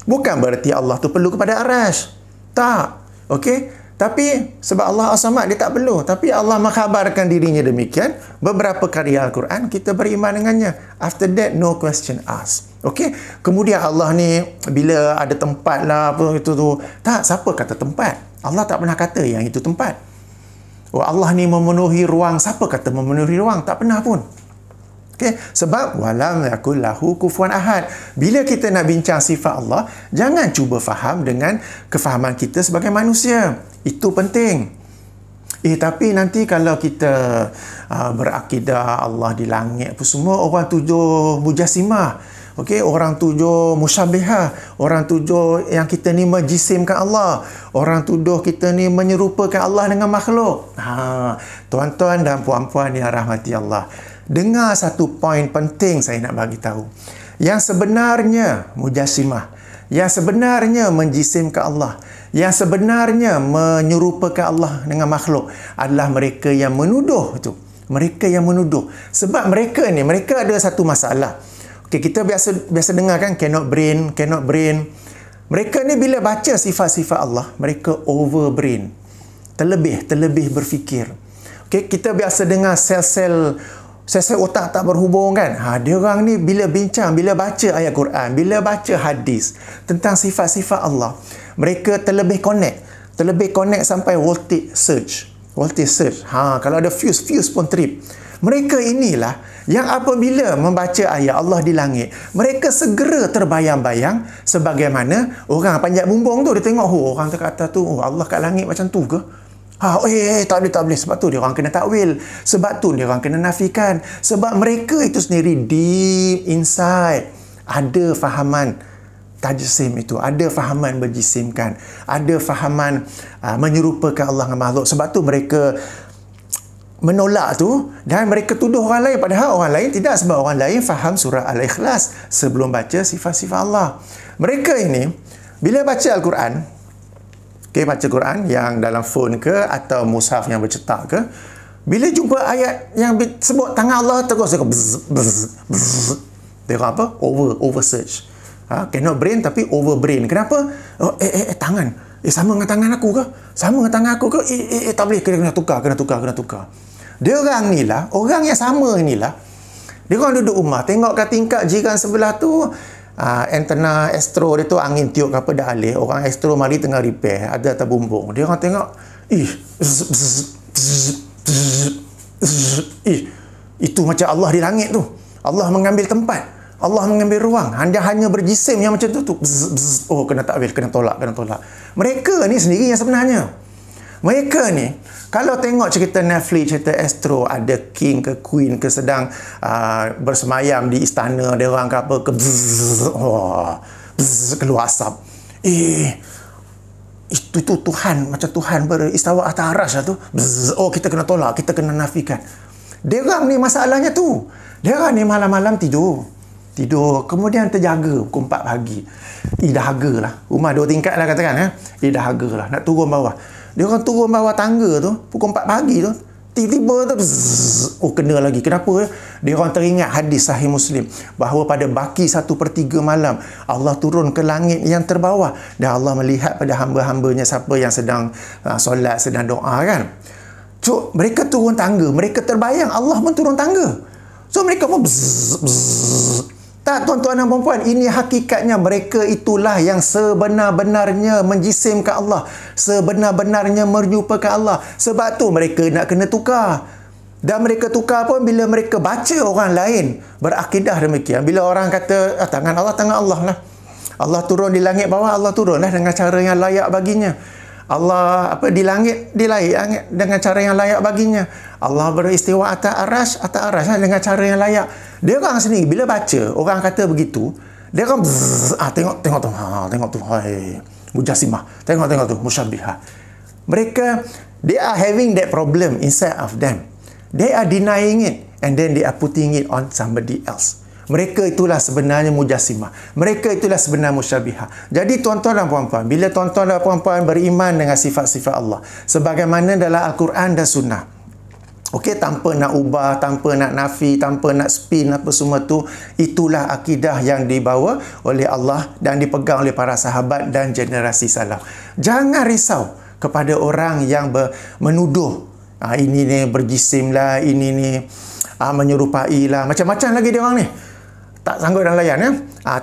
bukan berarti Allah tu perlu kepada arash. Tak. Okey? Tapi sebab Allah As-Samad, dia tak perlu. Tapi Allah mengkhabarkan dirinya demikian. Beberapa karya Al-Quran, kita beriman dengannya. After that, no question asked. Okey? Kemudian Allah ni, bila ada tempat lah, apa itu tu. Tak, siapa kata tempat? Allah tak pernah kata yang itu tempat. Allah ni memenuhi ruang. Siapa kata memenuhi ruang? Tak pernah pun. Okay? Sebab walam yakul lahu kufuwan ahad. Bila kita nak bincang sifat Allah, jangan cuba faham dengan kefahaman kita sebagai manusia. Itu penting. Tapi nanti kalau kita berakidah Allah di langit apa semua, orang tujuh mujassimah. Okey, orang tujuh musyabbihah, orang tujuh yang kita ni menjisimkan Allah, orang tuduh kita ni menyerupakan Allah dengan makhluk. Tuan-tuan dan puan-puan yang rahmati Allah, dengar satu poin penting saya nak bagi tahu. Yang sebenarnya mujassimah, yang sebenarnya menjisimkan Allah, yang sebenarnya menyerupakan Allah dengan makhluk adalah mereka yang menuduh itu. Mereka yang menuduh. Sebab mereka ada satu masalah. Okay, kita biasa dengar kan cannot brain. Mereka ni bila baca sifat-sifat Allah, mereka over brain. Terlebih berfikir. Okay, kita biasa dengar sel-sel otak tak berhubung kan. Dia orang ni bila bincang, bila baca ayat Quran, bila baca hadis tentang sifat-sifat Allah, mereka terlebih connect sampai voltage surge. Kalau ada fuse pun trip. Mereka inilah yang apabila membaca ayat Allah di langit, mereka segera terbayang-bayang sebagaimana orang panjat bumbung tu, dia tengok orang tu kat atas tu, Allah kat langit macam tu ke? Tak boleh. Sebab tu dia orang kena takwil. Sebab tu dia orang kena nafikan. Sebab mereka itu sendiri deep inside ada fahaman tajsim itu, ada fahaman berjisimkan, ada fahaman menyerupakan Allah dengan makhluk. Sebab tu mereka menolak tu, dan mereka tuduh orang lain, padahal orang lain tidak, sebab orang lain faham surah Al-Ikhlas sebelum baca sifat-sifat Allah. Mereka ini bila baca Al-Quran, baca Quran yang dalam phone ke atau mushaf yang bercetak ke, bila jumpa ayat yang sebut tangan Allah, terus dia dia apa? Over search. Cannot brain tapi over brain. Kenapa? Tangan. Sama dengan tangan aku ke? Sama dengan tangan aku ke? Tak boleh, kena tukar. Dia orang ni lah, orang yang sama inilah, dia orang duduk rumah, tengok kat tingkap jiran sebelah tu, antena astro dia tu angin tiup ke apa dah alih, orang astro mari tengah repair, ada atas bumbung. Dia orang tengok, itu macam Allah di langit tu. Allah mengambil tempat, Allah mengambil ruang. Hanya berjisim yang macam tu. Kena takwil, kena tolak. Mereka ni sendiri yang sebenarnya. Mereka ni, kalau tengok cerita Netflix, cerita Astro, ada king ke queen ke sedang bersemayam di istana dia orang ke apa ke, keluar asap. Itu Tuhan, macam Tuhan beristawa atas aras lah tu. Kita kena tolak, kita kena nafikan. Dia orang ni masalahnya tu. Dia orang ni malam-malam tidur, kemudian terjaga pukul 4 pagi. Dahaga lah. Rumah 2 tingkat lah katakan. Dahaga lah. Nak turun bawah. Dia orang turun bawah tangga tu, pukul 4 pagi tu, Tiba-tiba tu kena lagi. Kenapa? Dia orang teringat hadis sahih Muslim bahawa pada baki 1/3 malam Allah turun ke langit yang terbawah dan Allah melihat pada hamba-hambanya siapa yang sedang solat, sedang doa kan. Cuk, mereka turun tangga, mereka terbayang Allah pun turun tangga. So mereka pun tak, tuan-tuan dan puan-puan, ini hakikatnya mereka itulah yang sebenar-benarnya menjisimkan Allah, sebenar-benarnya merupakan Allah. Sebab tu mereka nak kena tukar. Dan mereka tukar pun bila mereka baca orang lain berakidah demikian. Bila orang kata tangan Allah lah. Allah turun di langit bawah, Allah turun lah dengan cara yang layak baginya. Allah di langit dengan cara yang layak baginya. Allah beristiwa atas arasy dengan cara yang layak. Dia orang sendiri bila baca orang kata begitu, dia orang tengok tu hai mujassimah, tengok tu musyabbihah. Mereka they are having that problem inside of them. They are denying it and then they are putting it on somebody else. Mereka itulah sebenarnya mujassimah. Mereka itulah sebenarnya musyabbihah. Jadi tuan-tuan dan puan-puan, bila tuan-tuan dan puan-puan beriman dengan sifat-sifat Allah sebagaimana dalam Al-Quran dan Sunnah, okey, tanpa nak ubah, tanpa nak nafi, tanpa nak spin apa semua tu, itulah akidah yang dibawa oleh Allah dan dipegang oleh para sahabat dan generasi salaf. Jangan risau kepada orang yang menuduh ini ni berjisim lah, ini ni menyerupai lah, macam-macam lagi dia orang ni. Tak sanggup dan layan ya.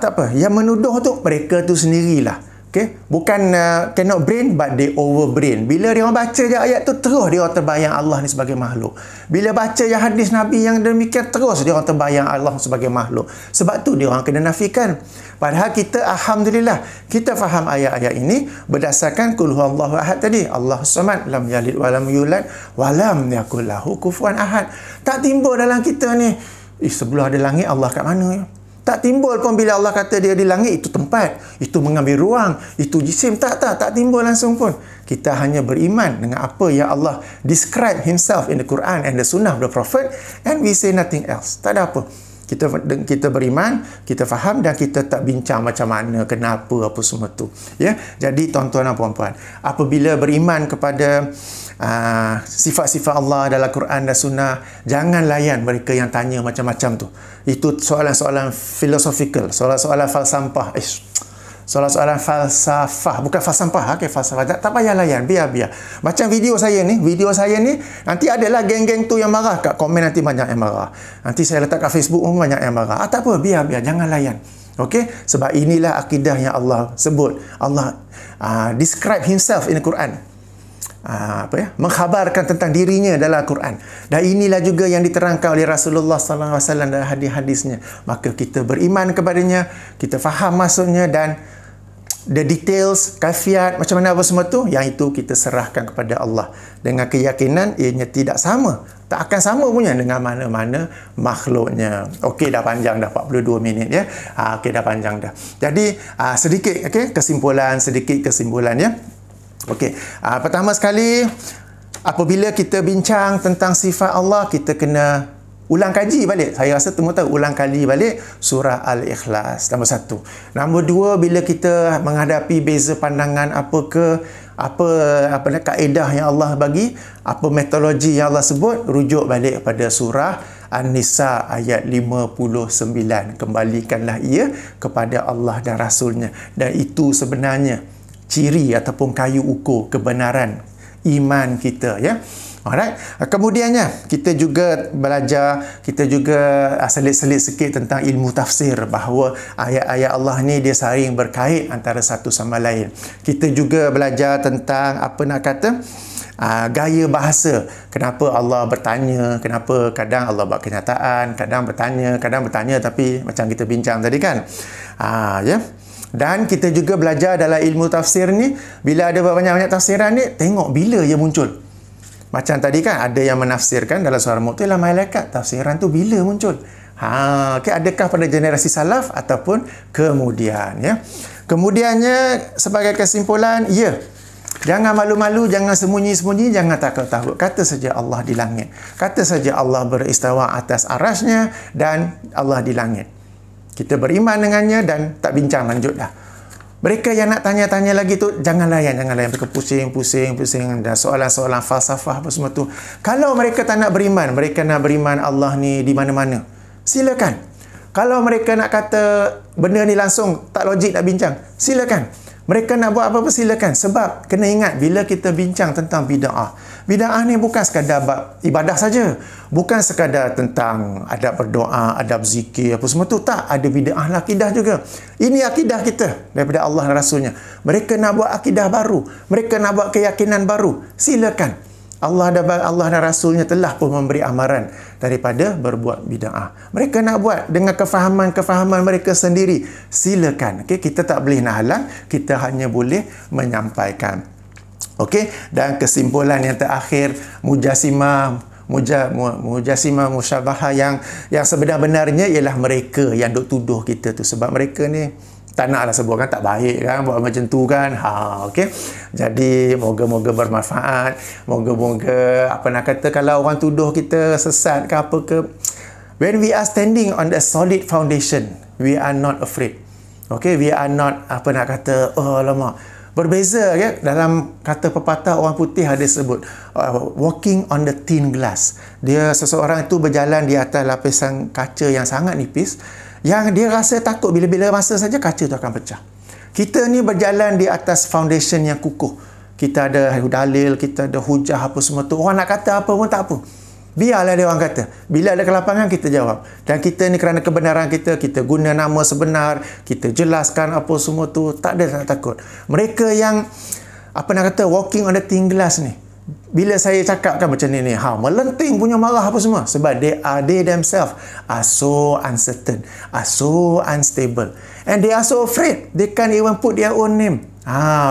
Tak apa. Yang menuduh tu mereka tu sendirilah. Okay? Bukan cannot brain but they over brain. Bila dia orang baca je ayat tu terus dia orang terbayang Allah ni sebagai makhluk. Bila baca je hadis Nabi yang demikian terus dia orang terbayang Allah sebagai makhluk. Sebab tu dia orang kena nafikan. Padahal kita alhamdulillah kita faham ayat-ayat ini berdasarkan qul huwallahu ahad tadi. Allahus samad, lam yalid wa lam yulad wa lam yakul lahu kufuwan ahad. Tak timbul dalam kita ni sebelah ada langit Allah kat mana ya? Tak timbul pun bila Allah kata dia di langit, itu tempat, itu mengambil ruang, itu jisim. Tak timbul langsung pun. Kita hanya beriman dengan apa yang Allah describe himself in the Quran and the Sunnah of the Prophet, and we say nothing else. Tak ada apa. Kita beriman, kita faham dan kita tak bincang macam mana, kenapa, apa semua tu. Ya? Jadi tuan-tuan dan puan-puan, apabila beriman kepada sifat-sifat Allah dalam Quran dan Sunnah, jangan layan mereka yang tanya macam-macam tu. Itu soalan-soalan filosofikal, soalan-soalan falsafah. Soalan-soalan falsafah, bukan falsafah, falsafah. Tak payah layan, biar. Macam video saya ni, nanti adalah geng-geng tu yang marah kat komen, nanti banyak yang marah. Nanti saya letak kat Facebook pun banyak yang marah. Tak apa, biar, jangan layan. Okey, sebab inilah akidah yang Allah sebut. Allah describe himself in the Quran. Mengkhabarkan tentang dirinya dalam Al-Quran. Dan inilah juga yang diterangkan oleh Rasulullah sallallahu alaihi wasallam dalam hadis-hadisnya. Maka kita beriman kepadanya, kita faham maksudnya dan the details, kaifiat, macam mana apa semua tu, yang itu kita serahkan kepada Allah dengan keyakinan ianya tidak sama. Tak akan sama punya dengan mana-mana makhluknya. Okey, dah panjang dah 42 minit ya. Okey, dah panjang dah. Jadi sedikit kesimpulan ya. Okey, pertama sekali apabila kita bincang tentang sifat Allah, kita kena ulang kaji balik. Saya rasa semua tahu, ulang kali balik surah Al-Ikhlas, nombor 1. Nombor 2, bila kita menghadapi beza pandangan apa kaedah yang Allah bagi, apa metodologi yang Allah sebut, rujuk balik pada surah An-Nisa ayat 59. Kembalikanlah ia kepada Allah dan Rasulnya. Dan itu sebenarnya ciri ataupun kayu ukur kebenaran iman kita ya. Alright. Kemudiannya kita juga belajar, kita juga selit-selit sikit tentang ilmu tafsir, bahawa ayat-ayat Allah ni dia saling berkait antara satu sama lain. Kita juga belajar tentang gaya bahasa. Kenapa Allah bertanya, kenapa kadang Allah buat kenyataan, kadang bertanya tapi macam kita bincang tadi kan. Ya. Dan kita juga belajar dalam ilmu tafsir ni, bila ada banyak-banyak tafsiran ni, tengok bila ia muncul. Macam tadi kan, ada yang menafsirkan dalam surah Mulk tu ialah malaikat. Tafsiran tu bila muncul? Adakah pada generasi salaf ataupun kemudian ya. Kemudiannya sebagai kesimpulan, ya, jangan malu-malu, jangan sembunyi-sembunyi, jangan takut-takut. Kata saja Allah di langit. Kata saja Allah beristiwa atas arasnya dan Allah di langit. Kita beriman dengannya dan tak bincang lanjut dah. Mereka yang nak tanya-tanya lagi tu, jangan layan. Mereka pusing dan soalan-soalan falsafah apa semua tu. Kalau mereka tak nak beriman, mereka nak beriman Allah ni di mana-mana, silakan. Kalau mereka nak kata benda ni langsung tak logik nak bincang, silakan. Mereka nak buat apa-apa, silakan. Sebab kena ingat, bila kita bincang tentang bida'ah, bida'ah ni bukan sekadar ibadah saja. Bukan sekadar tentang adab berdoa, adab zikir, apa semua tu. Tak, ada bida'ah akidah juga. Ini akidah kita daripada Allah dan Rasulnya. Mereka nak buat akidah baru, mereka nak buat keyakinan baru, silakan. Allah dan Rasulnya telah pun memberi amaran daripada berbuat bida'ah. Mereka nak buat dengan kefahaman mereka sendiri, silakan. Okay? Kita tak boleh nak halang, kita hanya boleh menyampaikan. Okey, dan kesimpulan yang terakhir, mujasimah musyabahah yang sebenar-benarnya ialah mereka yang duk tuduh kita tu. Sebab mereka ni tak naklah sebut kan, tak baik kan buat macam tu kan. Okey. Jadi moga-moga bermanfaat. Moga-moga kalau orang tuduh kita sesat ke apa ke, when we are standing on a solid foundation, we are not afraid. Okey, we are not oh lama. Berbeza kan, dalam kata pepatah orang putih ada sebut walking on the thin glass. Seseorang itu berjalan di atas lapisan kaca yang sangat nipis, yang dia rasa takut bila-bila masa saja kaca tu akan pecah. Kita ni berjalan di atas foundation yang kukuh. Kita ada dalil, kita ada hujah apa semua tu. Orang nak kata apa pun tak apa. Biarlah dia orang kata. Bila ada kelapangan, kita jawab. Dan kita ni kerana kebenaran kita guna nama sebenar, kita jelaskan apa semua tu. Tak ada nak takut. Mereka yang walking on the thin glass ni, bila saya cakapkan macam ni, melenting punya marah apa semua. Sebab they themselves are so uncertain, are so unstable. And they are so afraid. They can't even put their own name.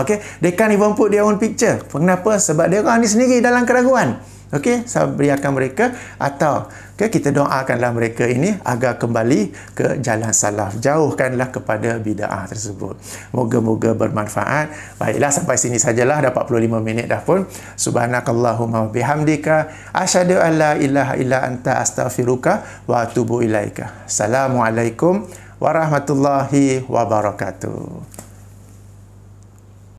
Okay? They can't even put their own picture. Kenapa? Sebab dia orang ni sendiri dalam keraguan. Okey, sabriakan mereka atau kita doakanlah mereka ini agar kembali ke jalan salaf. Jauhkanlah kepada bida'ah tersebut. Moga-moga bermanfaat. Baiklah, sampai sini sajalah. Dah 45 minit dah pun. Subhanakallahumma bihamdika asyhadu an la ilaha illa anta astaghfiruka wa atubu ilaika. Assalamualaikum warahmatullahi wabarakatuh.